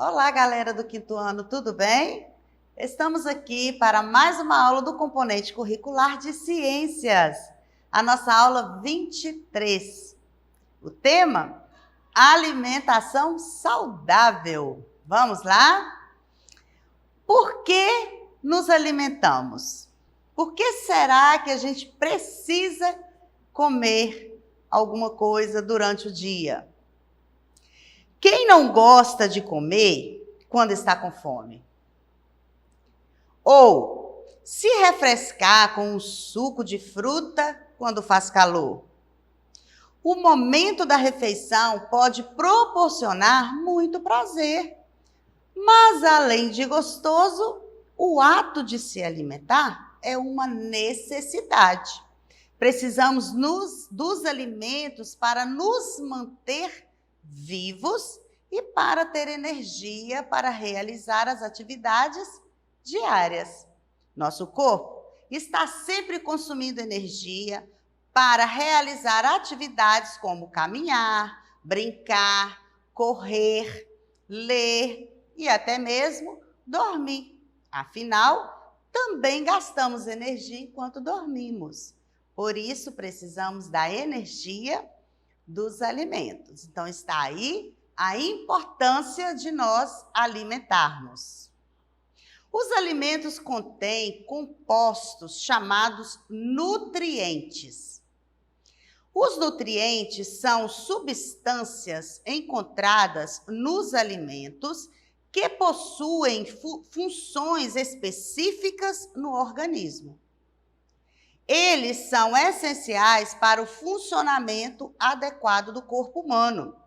Olá, galera do quinto ano, tudo bem? Estamos aqui para mais uma aula do componente curricular de ciências, a nossa aula 23. O tema: alimentação saudável. Vamos lá? Por que nos alimentamos? Por que será que a gente precisa comer alguma coisa durante o dia? Quem não gosta de comer quando está com fome? Ou se refrescar com um suco de fruta quando faz calor? O momento da refeição pode proporcionar muito prazer, mas além de gostoso, o ato de se alimentar é uma necessidade. Precisamos dos alimentos para nos manter vivos e para ter energia para realizar as atividades diárias. Nosso corpo está sempre consumindo energia para realizar atividades como caminhar, brincar, correr, ler e até mesmo dormir. Afinal, também gastamos energia enquanto dormimos. Por isso, precisamos da energia dos alimentos. Então, está aí a importância de nós alimentarmos. Os alimentos contêm compostos chamados nutrientes. Os nutrientes são substâncias encontradas nos alimentos que possuem funções específicas no organismo. Eles são essenciais para o funcionamento adequado do corpo humano.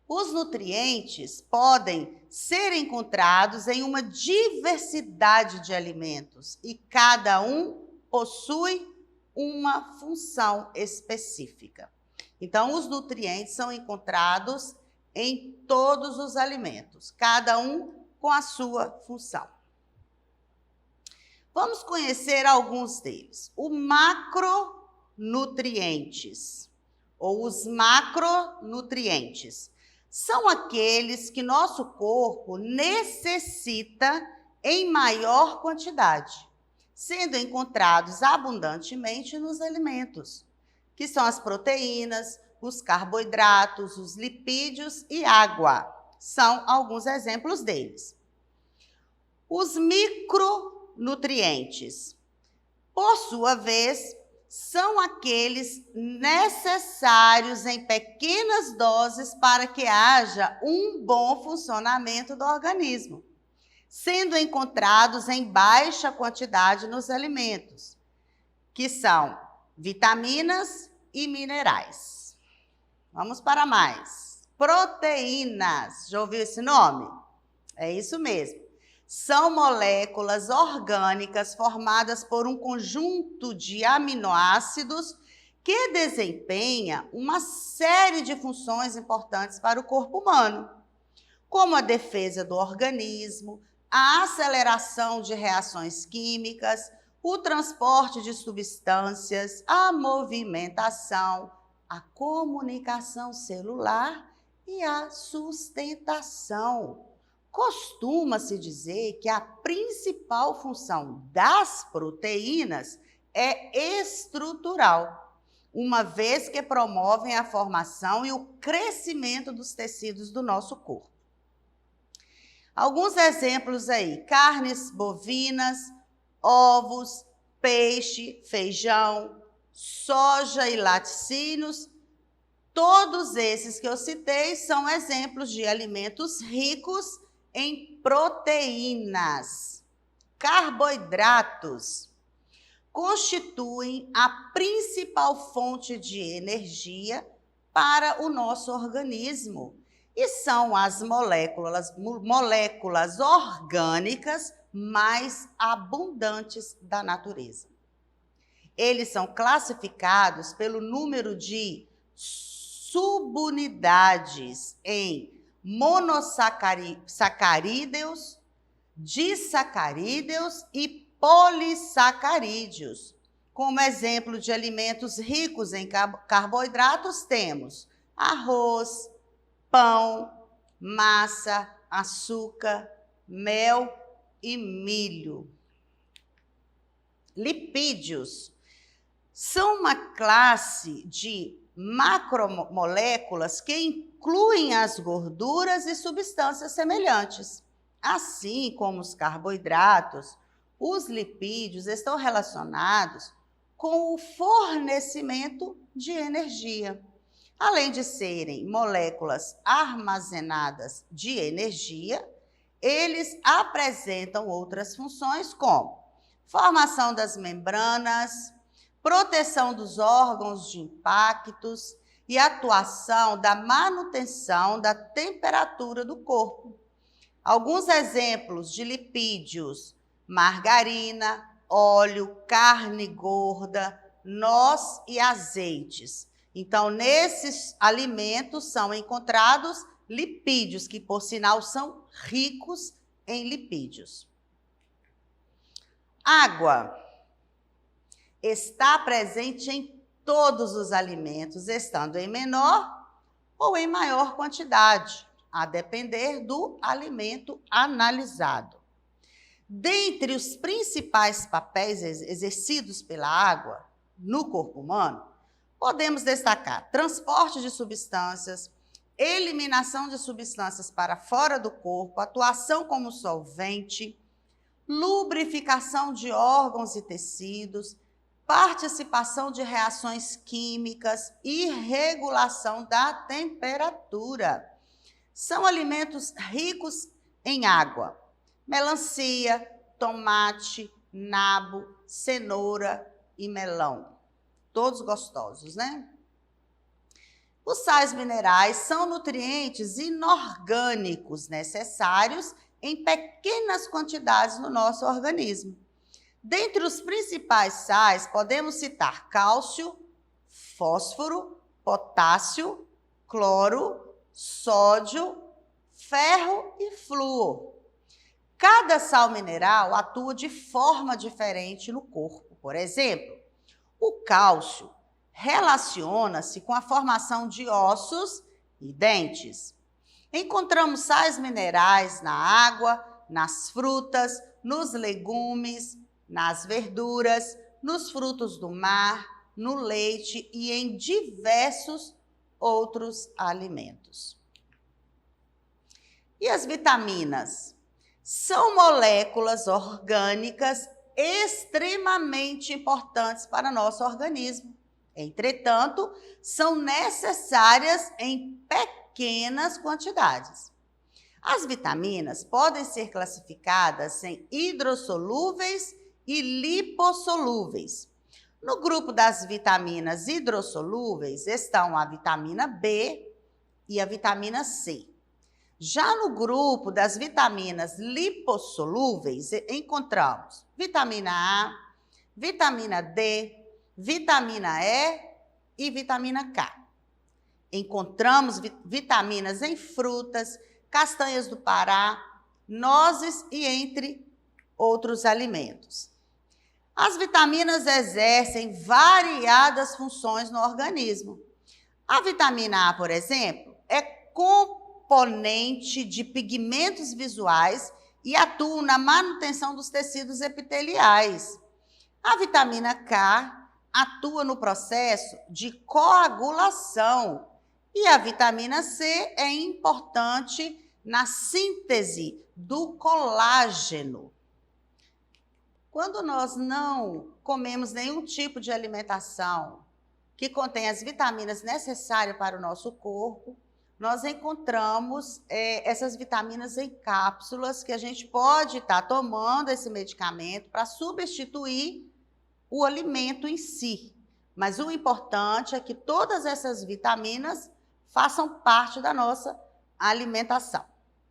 Os nutrientes podem ser encontrados em uma diversidade de alimentos e cada um possui uma função específica. Então, os nutrientes são encontrados em todos os alimentos, cada um com a sua função. Vamos conhecer alguns deles. Os macronutrientes, ou os macronutrientes, são aqueles que nosso corpo necessita em maior quantidade, sendo encontrados abundantemente nos alimentos, que são as proteínas, os carboidratos, os lipídios e água. São alguns exemplos deles. Os micronutrientes, por sua vez, são aqueles necessários em pequenas doses para que haja um bom funcionamento do organismo, sendo encontrados em baixa quantidade nos alimentos, que são vitaminas e minerais. Vamos para mais. Proteínas. Já ouviu esse nome? É isso mesmo. São moléculas orgânicas formadas por um conjunto de aminoácidos que desempenha uma série de funções importantes para o corpo humano, como a defesa do organismo, a aceleração de reações químicas, o transporte de substâncias, a movimentação, a comunicação celular e a sustentação. Costuma-se dizer que a principal função das proteínas é estrutural, uma vez que promovem a formação e o crescimento dos tecidos do nosso corpo. Alguns exemplos aí: carnes bovinas, ovos, peixe, feijão, soja e laticínios. Todos esses que eu citei são exemplos de alimentos ricos em proteínas. Carboidratos constituem a principal fonte de energia para o nosso organismo e são as moléculas orgânicas mais abundantes da natureza. Eles são classificados pelo número de subunidades em monossacarídeos, disacarídeos e polissacarídeos. Como exemplo de alimentos ricos em carboidratos, temos arroz, pão, massa, açúcar, mel e milho. Lipídios são uma classe de macromoléculas que incluem as gorduras e substâncias semelhantes. Assim como os carboidratos, os lipídios estão relacionados com o fornecimento de energia. Além de serem moléculas armazenadas de energia, eles apresentam outras funções como formação das membranas, proteção dos órgãos de impactos e atuação da manutenção da temperatura do corpo. Alguns exemplos de lipídios: margarina, óleo, carne gorda, noz e azeites. Então, nesses alimentos são encontrados lipídios, que por sinal são ricos em lipídios. Água está presente em todos os alimentos, estando em menor ou em maior quantidade, a depender do alimento analisado. Dentre os principais papéis exercidos pela água no corpo humano, podemos destacar transporte de substâncias, eliminação de substâncias para fora do corpo, atuação como solvente, lubrificação de órgãos e tecidos, participação de reações químicas e regulação da temperatura. São alimentos ricos em água: melancia, tomate, nabo, cenoura e melão. Todos gostosos, né? Os sais minerais são nutrientes inorgânicos necessários em pequenas quantidades no nosso organismo. Dentre os principais sais, podemos citar cálcio, fósforo, potássio, cloro, sódio, ferro e flúor. Cada sal mineral atua de forma diferente no corpo. Por exemplo, o cálcio relaciona-se com a formação de ossos e dentes. Encontramos sais minerais na água, nas frutas, nos legumes, nas verduras, nos frutos do mar, no leite e em diversos outros alimentos. E as vitaminas? São moléculas orgânicas extremamente importantes para nosso organismo. Entretanto, são necessárias em pequenas quantidades. As vitaminas podem ser classificadas em hidrossolúveis e lipossolúveis. No grupo das vitaminas hidrossolúveis estão a vitamina B e a vitamina C. Já no grupo das vitaminas lipossolúveis, encontramos vitamina A, vitamina D, vitamina E e vitamina K. Encontramos vitaminas em frutas, castanhas do Pará, nozes e entre outros alimentos. As vitaminas exercem variadas funções no organismo. A vitamina A, por exemplo, é componente de pigmentos visuais e atua na manutenção dos tecidos epiteliais. A vitamina K atua no processo de coagulação e a vitamina C é importante na síntese do colágeno. Quando nós não comemos nenhum tipo de alimentação que contém as vitaminas necessárias para o nosso corpo, nós encontramos essas vitaminas em cápsulas que a gente pode estar tomando esse medicamento para substituir o alimento em si. Mas o importante é que todas essas vitaminas façam parte da nossa alimentação.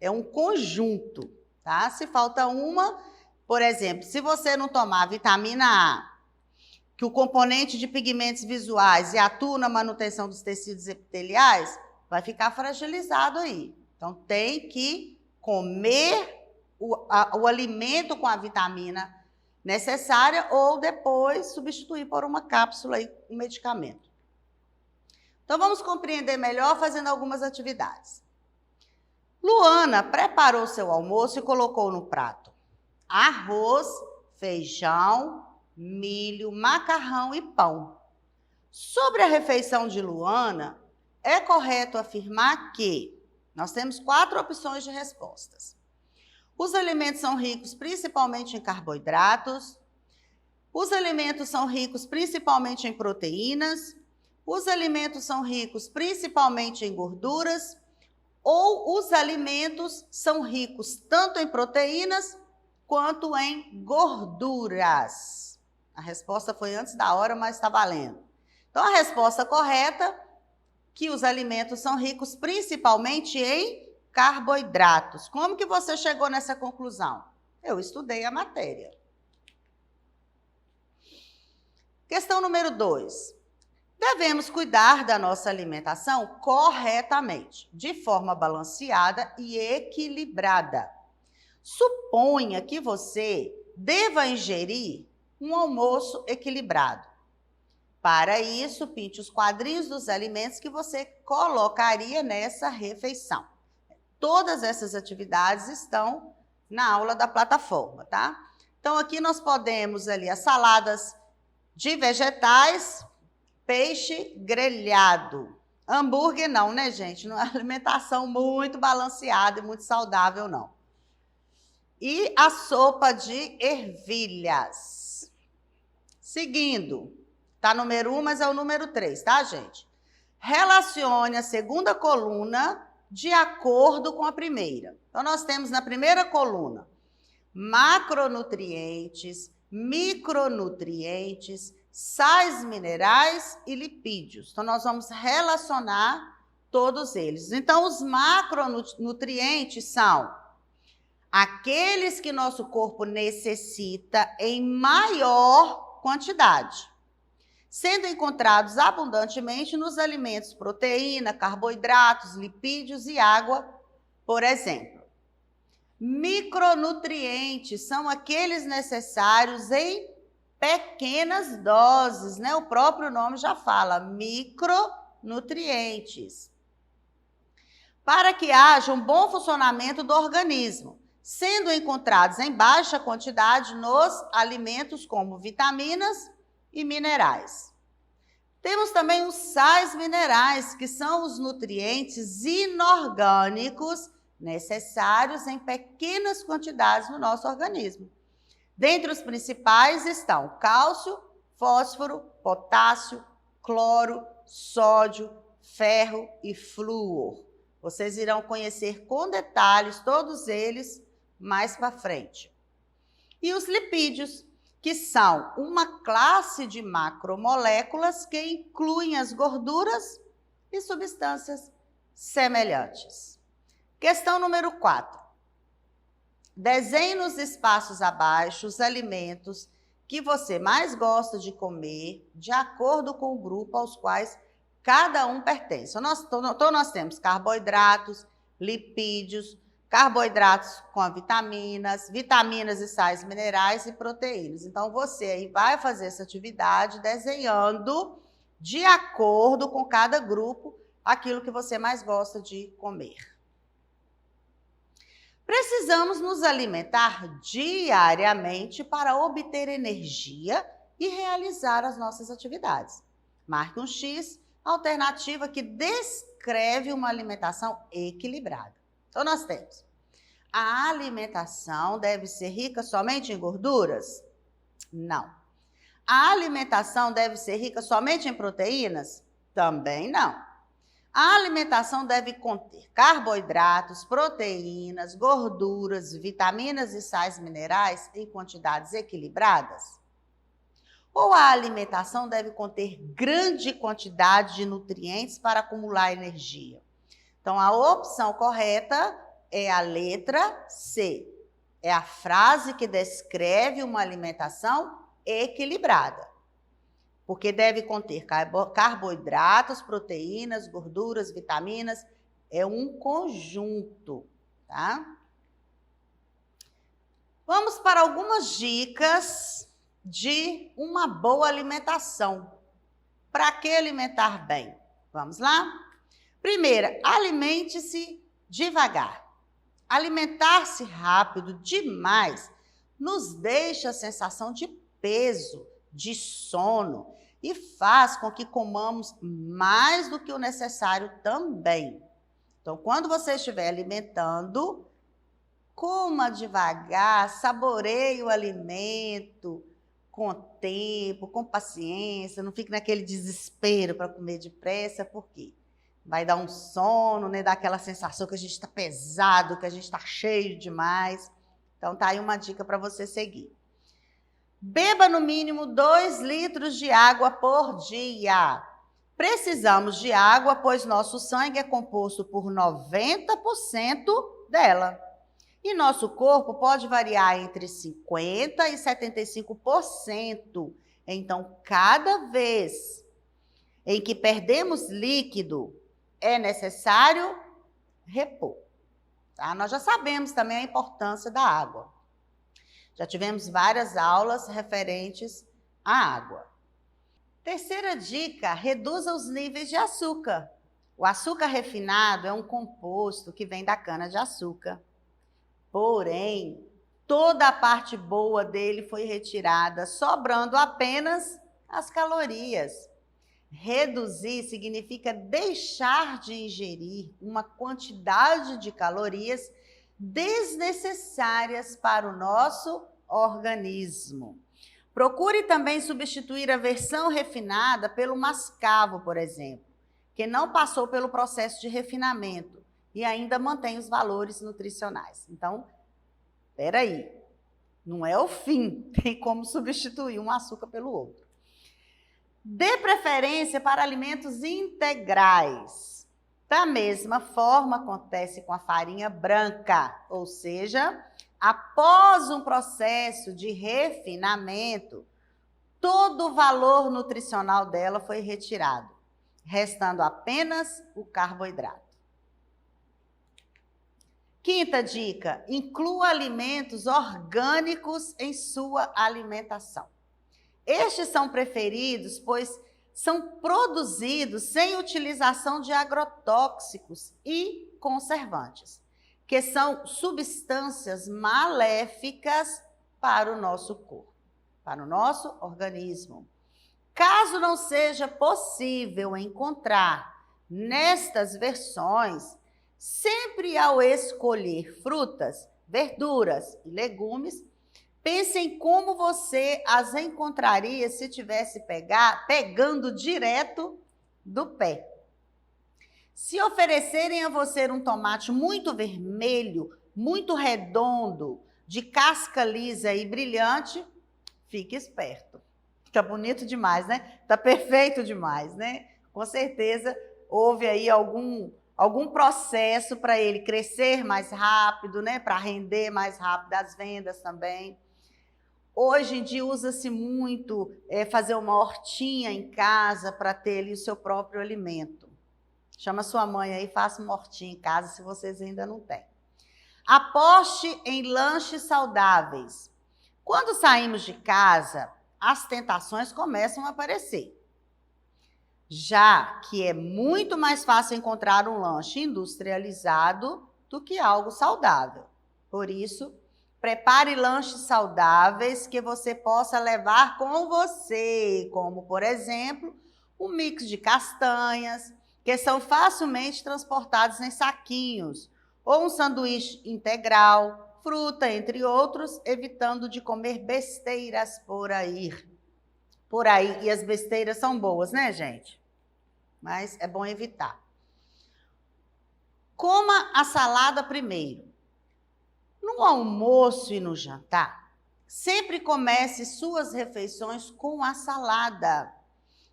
É um conjunto, tá? Se falta uma, por exemplo, se você não tomar a vitamina A, que o componente de pigmentos visuais e atua na manutenção dos tecidos epiteliais, vai ficar fragilizado aí. Então, tem que comer o alimento com a vitamina necessária ou depois substituir por uma cápsula aí, um medicamento. Então, vamos compreender melhor fazendo algumas atividades. Luana preparou seu almoço e colocou no prato arroz, feijão, milho, macarrão e pão. Sobre a refeição de Luana, é correto afirmar que nós temos 4 opções de respostas. Os alimentos são ricos principalmente em carboidratos, os alimentos são ricos principalmente em proteínas, os alimentos são ricos principalmente em gorduras, ou os alimentos são ricos tanto em proteínas quanto em gorduras. A resposta foi antes da hora, mas está valendo. Então, a resposta correta é que os alimentos são ricos principalmente em carboidratos. Como que você chegou nessa conclusão? Eu estudei a matéria. Questão número 2. Devemos cuidar da nossa alimentação corretamente, de forma balanceada e equilibrada. Suponha que você deva ingerir um almoço equilibrado. Para isso, pinte os quadrinhos dos alimentos que você colocaria nessa refeição. Todas essas atividades estão na aula da plataforma, tá? Então, aqui nós podemos ali as saladas de vegetais, peixe grelhado. Hambúrguer não, né, gente? Não é uma alimentação muito balanceada e muito saudável, não. E a sopa de ervilhas. Seguindo, tá número 1, mas é o número 3, tá, gente? Relacione a segunda coluna de acordo com a primeira. Então, nós temos na primeira coluna macronutrientes, micronutrientes, sais minerais e lipídios. Então, nós vamos relacionar todos eles. Então, os macronutrientes são aqueles que nosso corpo necessita em maior quantidade, sendo encontrados abundantemente nos alimentos proteína, carboidratos, lipídios e água, por exemplo. Micronutrientes são aqueles necessários em pequenas doses, né? O próprio nome já fala, micronutrientes. Para que haja um bom funcionamento do organismo, sendo encontrados em baixa quantidade nos alimentos como vitaminas e minerais. Temos também os sais minerais, que são os nutrientes inorgânicos necessários em pequenas quantidades no nosso organismo. Dentre os principais estão cálcio, fósforo, potássio, cloro, sódio, ferro e flúor. Vocês irão conhecer com detalhes todos eles mais para frente. E os lipídios, que são uma classe de macromoléculas que incluem as gorduras e substâncias semelhantes. Questão número 4. Desenhe nos espaços abaixo os alimentos que você mais gosta de comer, de acordo com o grupo aos quais cada um pertence. Então, nós temos carboidratos, lipídios, carboidratos com vitaminas, vitaminas e sais minerais e proteínas. Então, você aí vai fazer essa atividade desenhando de acordo com cada grupo aquilo que você mais gosta de comer. Precisamos nos alimentar diariamente para obter energia e realizar as nossas atividades. Marque um X, alternativa que descreve uma alimentação equilibrada. Então, nós temos: a alimentação deve ser rica somente em gorduras? Não. A alimentação deve ser rica somente em proteínas? Também não. A alimentação deve conter carboidratos, proteínas, gorduras, vitaminas e sais minerais em quantidades equilibradas? Ou a alimentação deve conter grande quantidade de nutrientes para acumular energia? Então, a opção correta é a letra C. É a frase que descreve uma alimentação equilibrada. Porque deve conter carboidratos, proteínas, gorduras, vitaminas. É um conjunto, tá? Vamos para algumas dicas de uma boa alimentação. Para que alimentar bem? Vamos lá? Primeira, alimente-se devagar. Alimentar-se rápido demais nos deixa a sensação de peso, de sono e faz com que comamos mais do que o necessário também. Então, quando você estiver alimentando, coma devagar, saboreie o alimento com tempo, com paciência, não fique naquele desespero para comer depressa, por quê? Vai dar um sono, né? Dá aquela sensação que a gente está pesado, que a gente está cheio demais. Então, tá aí uma dica para você seguir. Beba no mínimo 2 litros de água por dia. Precisamos de água, pois nosso sangue é composto por 90% dela. E nosso corpo pode variar entre 50% e 75%. Então, cada vez em que perdemos líquido, é necessário repor. Tá? Nós já sabemos também a importância da água. Já tivemos várias aulas referentes à água. Terceira dica, reduza os níveis de açúcar. O açúcar refinado é um composto que vem da cana-de-açúcar. Porém, toda a parte boa dele foi retirada, sobrando apenas as calorias. Reduzir significa deixar de ingerir uma quantidade de calorias desnecessárias para o nosso organismo. Procure também substituir a versão refinada pelo mascavo, por exemplo, que não passou pelo processo de refinamento e ainda mantém os valores nutricionais. Então, espera aí, não é o fim, tem como substituir um açúcar pelo outro. Dê preferência para alimentos integrais. Da mesma forma, acontece com a farinha branca, ou seja, após um processo de refinamento, todo o valor nutricional dela foi retirado, restando apenas o carboidrato. Quinta dica, inclua alimentos orgânicos em sua alimentação. Estes são preferidos, pois são produzidos sem utilização de agrotóxicos e conservantes, que são substâncias maléficas para o nosso corpo, para o nosso organismo. Caso não seja possível encontrar nestas versões, sempre ao escolher frutas, verduras e legumes, pense em como você as encontraria se tivesse pegando direto do pé. Se oferecerem a você um tomate muito vermelho, muito redondo, de casca lisa e brilhante, fique esperto. Fica bonito demais, né? Tá perfeito demais, né? Com certeza houve aí algum processo para ele crescer mais rápido, né? Para render mais rápido as vendas também. Hoje em dia usa-se muito fazer uma hortinha em casa para ter ali o seu próprio alimento. Chama sua mãe aí, faça uma hortinha em casa se vocês ainda não têm. Aposte em lanches saudáveis. Quando saímos de casa, as tentações começam a aparecer. Já que é muito mais fácil encontrar um lanche industrializado do que algo saudável. Por isso, prepare lanches saudáveis que você possa levar com você, como, por exemplo, um mix de castanhas, que são facilmente transportados em saquinhos, ou um sanduíche integral, fruta, entre outros, evitando de comer besteiras por aí. E as besteiras são boas, né, gente? Mas é bom evitar. Coma a salada primeiro. No almoço e no jantar, sempre comece suas refeições com a salada,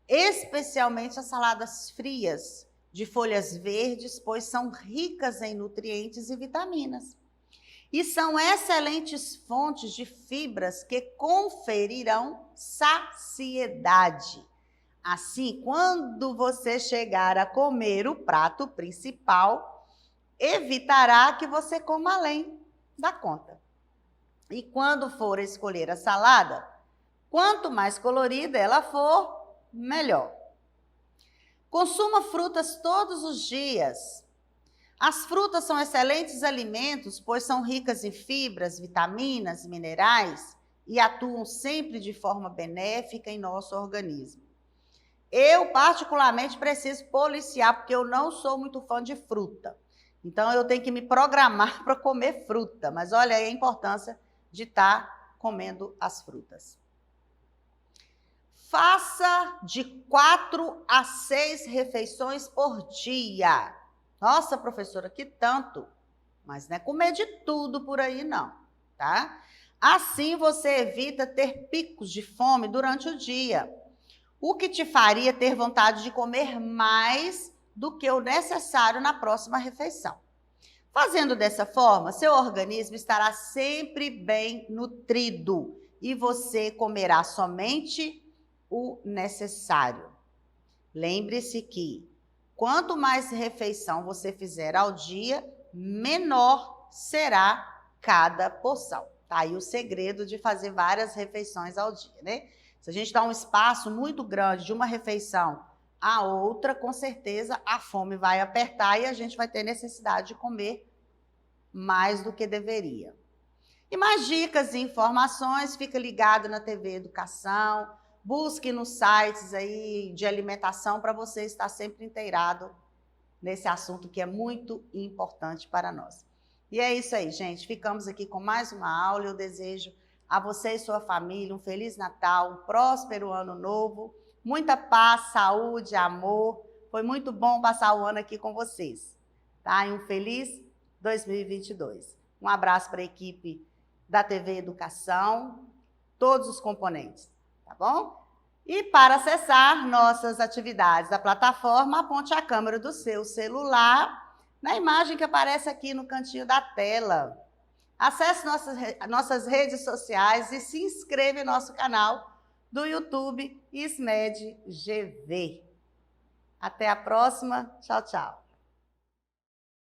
especialmente as saladas frias, de folhas verdes, pois são ricas em nutrientes e vitaminas. E são excelentes fontes de fibras que conferirão saciedade. Assim, quando você chegar a comer o prato principal, evitará que você coma além da conta. E quando for escolher a salada, quanto mais colorida ela for, melhor. Consuma frutas todos os dias. As frutas são excelentes alimentos, pois são ricas em fibras, vitaminas, minerais e atuam sempre de forma benéfica em nosso organismo. Eu, particularmente, preciso policiar, porque eu não sou muito fã de fruta. Então, eu tenho que me programar para comer fruta. Mas olha aí a importância de estar comendo as frutas. Faça de 4 a 6 refeições por dia. Nossa, professora, que tanto! Mas não é comer de tudo por aí, não, tá? Assim você evita ter picos de fome durante o dia, o que te faria ter vontade de comer mais do que o necessário na próxima refeição. Fazendo dessa forma, seu organismo estará sempre bem nutrido e você comerá somente o necessário. Lembre-se que quanto mais refeição você fizer ao dia, menor será cada porção. Tá aí o segredo de fazer várias refeições ao dia, né? Se a gente dá um espaço muito grande de uma refeição à outra, com certeza a fome vai apertar e a gente vai ter necessidade de comer mais do que deveria. E mais dicas e informações, fica ligado na TV Educação, busque nos sites aí de alimentação para você estar sempre inteirado nesse assunto que é muito importante para nós. E é isso aí, gente. Ficamos aqui com mais uma aula. Eu desejo a você e sua família um Feliz Natal, um próspero Ano Novo, muita paz, saúde, amor. Foi muito bom passar o ano aqui com vocês, tá? E um feliz 2022. Um abraço para a equipe da TV Educação, todos os componentes, tá bom? E para acessar nossas atividades da plataforma, aponte a câmera do seu celular na imagem que aparece aqui no cantinho da tela. Acesse nossas redes sociais e se inscreva em nosso canal do YouTube ISMED GV. Até a próxima. Tchau, tchau.